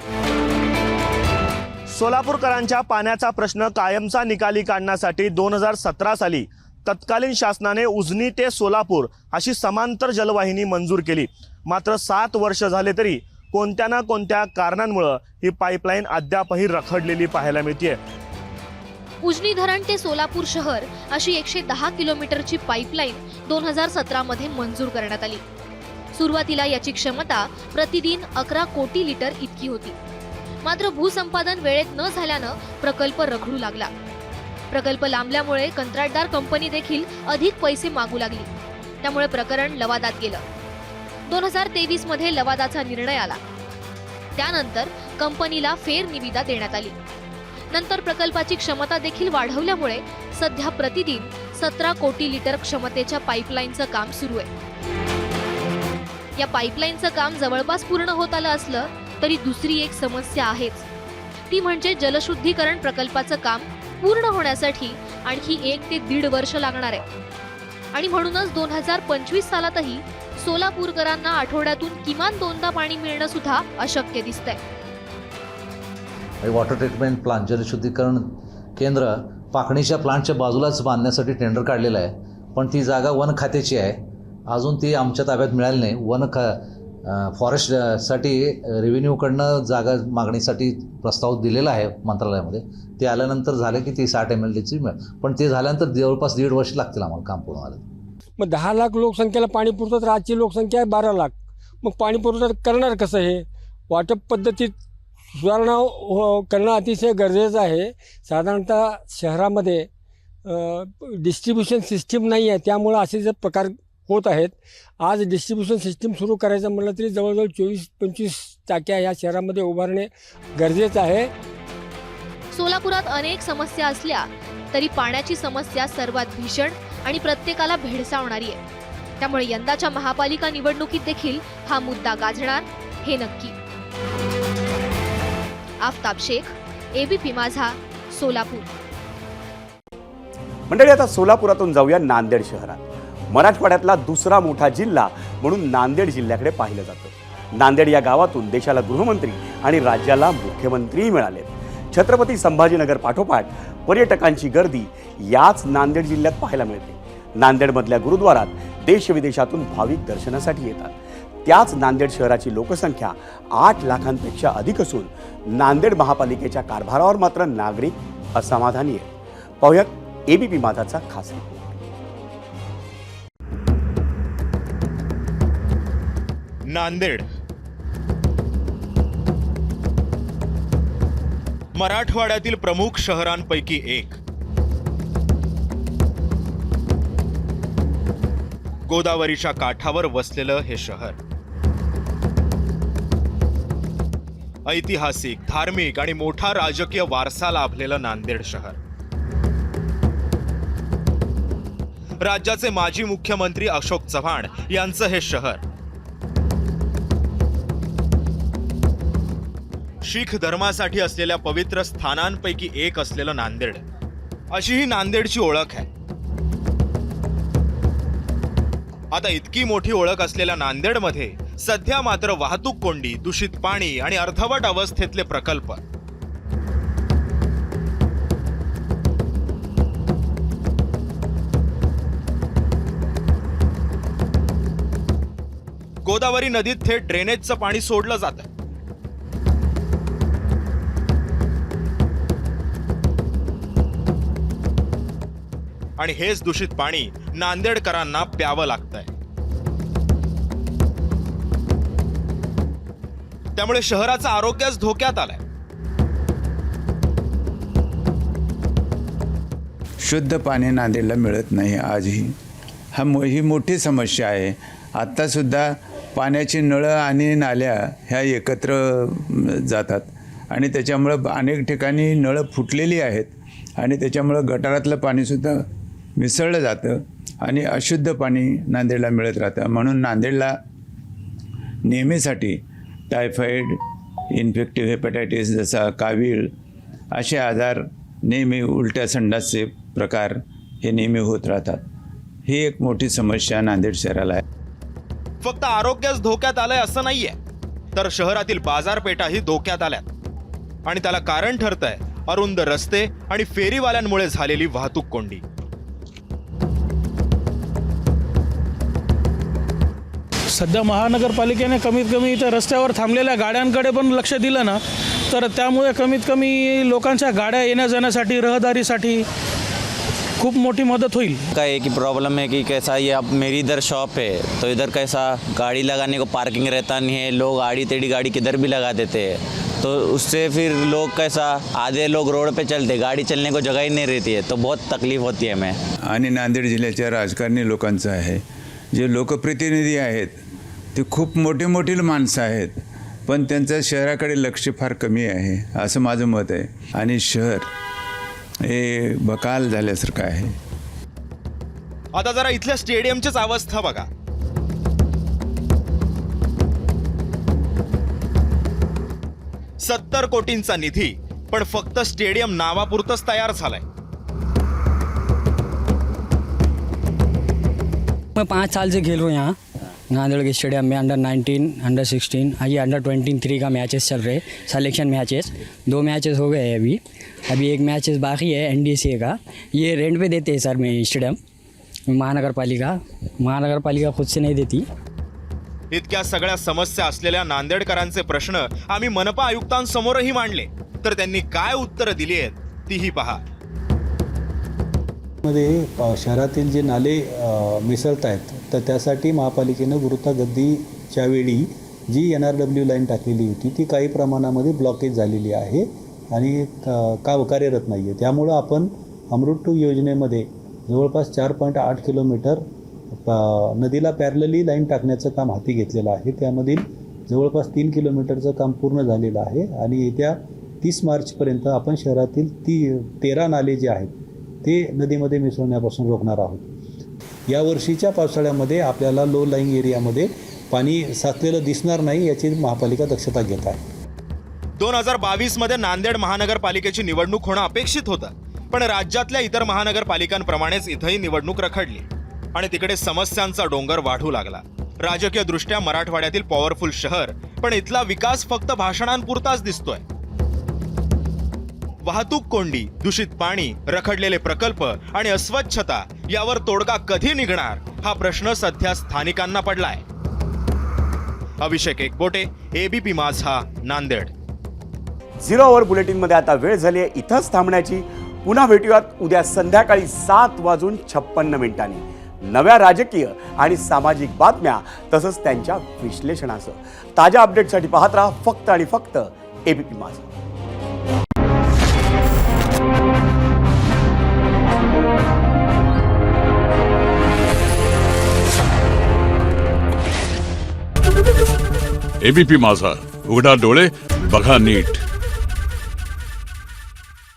सोलापूरकरांच्या पाण्याचा प्रश्न कायमचा निकाली काढण्यासाठी 2017 साली तत्कालीन शासनाने उजनी ते सोलापूर अशी समांतर जलवाहिनी मंजूर केली. मात्र 7 वर्ष झाले तरी कोणत्या ना कोणत्या कारणांमुळे ही पाईपलाईन अद्यापही रखडलेली पाहायला मिळते. उजनी धरण ते सोलापूर शहर अशी 110 किलोमीटरची पाईपलाईन 2017 मध्ये मंजूर करण्यात आली. सुरुवातीला याची क्षमता प्रतिदिन 11 कोटी लिटर इतकी होती. मात्र भूसंपादन वेळेत न झाल्यानं प्रकल्प रखडू लागला. प्रकल्प लांबल्यामुळे कंत्राटदार कंपनी देखील अधिक पैसे मागू लागली. त्यामुळे प्रकरण लवादात गेलं. 2023 मध्ये लवादाचा निर्णय आला. त्यानंतर कंपनीला फेरनिविदा देण्यात आली. नंतर प्रकल्पाची क्षमता देखील वाढवल्यामुळे सध्या प्रतिदिन 17 कोटी लिटर क्षमतेच्या पाईपलाईनचं काम सुरू आहे. या पाईपलाईनचं काम जवळपास पूर्ण होत आलं असलं तरी दुसरी एक समस्या आहेच. ती म्हणजे जलशुद्धीकरण प्रकल्पाचं काम पूर्ण होण्यासाठी आणखी 1 ते 1.5 वर्ष लागणार आहे. आणि म्हणूनच 2025 सालातही सोलापूरकरांना आठवड्यातून किमान 2दा पाणी मिळणं सुद्धा अशक्य दिसतंय. वॉटर ट्रीटमेंट प्लांट जलशुद्धीकरण केंद्र पाकणीच्या प्लांटच्या बाजूलाच बांधण्यासाठी टेंडर काढलेलं आहे, पण ती जागा वन खात्याची आहे. अजून ती आमच्या ताब्यात मिळाली नाही. फॉरेस्टसाठी रेव्हेन्यूकडनं जागा मागणीसाठी प्रस्ताव दिलेला आहे मंत्रालयामध्ये. ते आल्यानंतर झालं की ती 60 MLDची पण ते झाल्यानंतर जवळपास 1.5 वर्ष लागतील आम्हाला काम पूर्ण व्हायला. मग 10 लाख लोकसंख्येला पाणी पुरवतं, तर आजची लोकसंख्या आहे 12 लाख. मग पाणी पुरवठा करणार कसं? हे वाटप पद्धतीत सुधारणा करणं अतिशय गरजेचं आहे. साधारणतः शहरामध्ये डिस्ट्रीब्युशन सिस्टीम नाही आहे, त्यामुळं असे जे प्रकार होत आहेत. आज डिस्ट्रीब्युशन सिस्टीम सुरू करायचं म्हटलं तरी जवळजवळ 24-25 टाक्या या शहरामध्ये उभारणे गरजेचं आहे. सोलापुरात अनेक समस्या असल्या तरी पाण्याची समस्या सर्वात भीषण आणि प्रत्येकाला भेडसावणारी आहे. त्यामुळे यंदाच्या महापालिका निवडणुकीत देखील हा मुद्दा गाजणार हे नक्की. आफताब शेख, एबीपी माझा, सोलापूर. मंडळी, आता सोलापुरातून जाऊया नांदेड शहरात. मराठवाड्यातला दुसरा मोठा जिल्हा म्हणून नांदेड जिल्ह्याकडे पाहिलं जातं. नांदेड या गावातून देशाला गृहमंत्री आणि राज्याला मुख्यमंत्रीही मिळालेत. छत्रपती संभाजीनगर पाठोपाठ पर्यटकांची गर्दी याच नांदेड जिल्ह्यात पाहायला मिळते. नांदेडमधल्या गुरुद्वारात देशविदेशातून भाविक दर्शनासाठी येतात. त्याच नांदेड शहराची लोकसंख्या 8 लाखांपेक्षा अधिक असून नांदेड महापालिकेच्या कारभारावर मात्र नागरिक असमाधानी आहेत. पाहुयात एबीपी माझाचा खास रिपोर्ट. नांदेड मराठवाड्यातील प्रमुख शहरांपैकी एक. गोदावरीच्या काठावर वसलेलं हे शहर ऐतिहासिक, धार्मिक आणि मोठा राजकीय वारसा लाभलेलं नांदेड शहर. राज्याचे माजी मुख्यमंत्री अशोक चव्हाण यांचं हे शहर. शीख धर्मासाठी असलेल्या पवित्र स्थानांपैकी एक असलेलं नांदेड, अशी ही नांदेडची ओळख आहे. आता इतकी मोठी ओळख असलेल्या नांदेडमध्ये सध्या मात्र वाहतूक कोंडी, दूषित पाणी आणि अर्धवट अवस्थेतले प्रकल्प. गोदावरी नदीत थेट ड्रेनेजचं पाणी सोडलं जातं. आणि हेच दूषित पाणी नांदेडकरांना प्यावं लागतंय. त्यामुळे शहराचं आरोग्यच धोक्यात आलंय. शुद्ध पाणी नांदेडला मिळत नाही आजही. ही मोठी समस्या आहे. आत्तासुद्धा पाण्याची नळं आणि नाल्या ह्या एकत्र जातात आणि त्याच्यामुळं अनेक ठिकाणी नळं फुटलेली आहेत आणि त्याच्यामुळं गटारातलं पाणीसुद्धा मिसळलं जातं आणि अशुद्ध पाणी नांदेडला मिळत राहतं. म्हणून नांदेडला नेहमीसाठी टायफॉईड, इन्फेक्टिव्ह हेपॅटायटिस जसा कावीळ असे आजार, नेहमी उलट्या संडासचे प्रकार हे नेहमी होत राहतात. ही एक मोठी समस्या नांदेड शहराला आहे. फक्त आरोग्यच धोक्यात आलंय असं नाहीये, तर शहरातील बाजारपेठाही धोक्यात आल्यात आणि त्याला कारण ठरतंय अरुंद रस्ते आणि फेरीवाल्यांमुळे झालेली वाहतूक कोंडी. सध्या महानगरपालिकेने कमीत कमी इथं रस्त्यावर थांबलेल्या गाड्यांकडे पण लक्ष दिलं ना, तर त्यामुळे कमीत कमी लोकांच्या गाड्या येण्या जाण्यासाठी, रहदारीसाठी खूप मोठी मदत होईल. का एक ही प्रॉब्लम है कि कैसा ये अब मेरी इधर शॉप है तो इधर कैसा गाड़ी लगाने को पार्किंग रहता नहीं है, लोग आड़ी टेढ़ी गाड़ी किधर भी लगा देते हैं, तो उससे फिर लोग कैसा आधे लोग रोड पे चलते, गाड़ी चलने को जगह ही नहीं रहती है, तो बहुत तकलीफ होती है हमें. आणि नांदेड जिल्ह्याच्या राजकारणी लोकांचं आहे, जे लोकप्रतिनिधी आहेत ते खूप मोठी मोठी माणसं आहेत, पण त्यांचं शहराकडे लक्ष फार कमी आहे असं माझं मत आहे. आणि शहर हे बकाल झाल्यासारखं आहे. आता जरा इथल्या स्टेडियमचीच अवस्था बघा. $70 कोटींचा निधी, पण फक्त स्टेडियम नावापुरतच तयार झालाय. मैं 5 साल से खेल रहा हूँ यहाँ नांदेड़ के स्टेडियम में. अंडर-19, अंडर-16, ये अंडर-23 का मैचेस चल रहे, सिलेक्शन मैचेस. 2 मैचेस हो गए हैं अभी एक मैचेस बाकी है NDCA का. ये रेंट पे देते हैं सर में स्टेडियम, महानगरपालिका खुद से नहीं देती. इतक्या सगळ्या समस्या असलेल्या नांदेडकरांचे प्रश्न आम्ही मनपा आयुक्तांसमोरही मांडले, तर त्यांनी काय उत्तरं दिली आहेत तीही पहा. मध्ये शहरातील जे नाले मिसळत आहेत, तर त्यासाठी महापालिकेनं गुरुतागद्दीच्या वेळी जी NRW लाईन टाकलेली होती ती काही प्रमाणामध्ये ब्लॉकेज झालेली आहे आणि कार्यरत नाही आहे. त्यामुळं आपण अमृत 2 योजनेमध्ये जवळपास 4.8 किलोमीटर नदीला पॅरलली लाईन टाकण्याचं काम हाती घेतलेलं आहे. त्यामधील जवळपास 3 किलोमीटरचं काम पूर्ण झालेलं आहे आणि येत्या 30 मार्चपर्यंत आपण शहरातील 13 नाले जे आहेत ते नदीमध्ये मिसळण्यापासून रोखणार आहोत. या वर्षीच्या पावसाळ्यामध्ये आपल्याला लो लाईंग एरियामध्ये पाणी साचलेलं दिसणार नाही याची महापालिका दक्षता घेत आहे. 2022 मध्ये नांदेड महानगरपालिकेची निवडणूक होणं अपेक्षित होतं, पण राज्यातल्या इतर महानगरपालिकांप्रमाणेच इथंही निवडणूक रखडली आणि तिकडे समस्यांचा डोंगर वाढू लागला. राजकीय दृष्ट्या मराठवाड्यातील पॉवरफुल शहर, पण इथला विकास फक्त भाषणांपुरताच दिसतोय. वाहतूक कोंडी, दूषित पाणी, रखडलेले प्रकल्प आणि अस्वच्छता यावर तोडगा कधी निघणार हा प्रश्न सध्या स्थानिकांना पडलाय. अभिषेक एकबोटे, ABP माझा, नांदेड. 0 आवर बुलेटिनमध्ये आता वेळ झाली आहे इथंच थांबण्याची. पुन्हा भेटूयात उद्या संध्याकाळी 7:56 नव्या राजकीय आणि सामाजिक बातम्या तसंच त्यांच्या विश्लेषणासह. ताज्या अपडेटसाठी पाहत राहा फक्त आणि फक्त ABP माझा. ABP माझा, उघडा डोळे बघा नीट.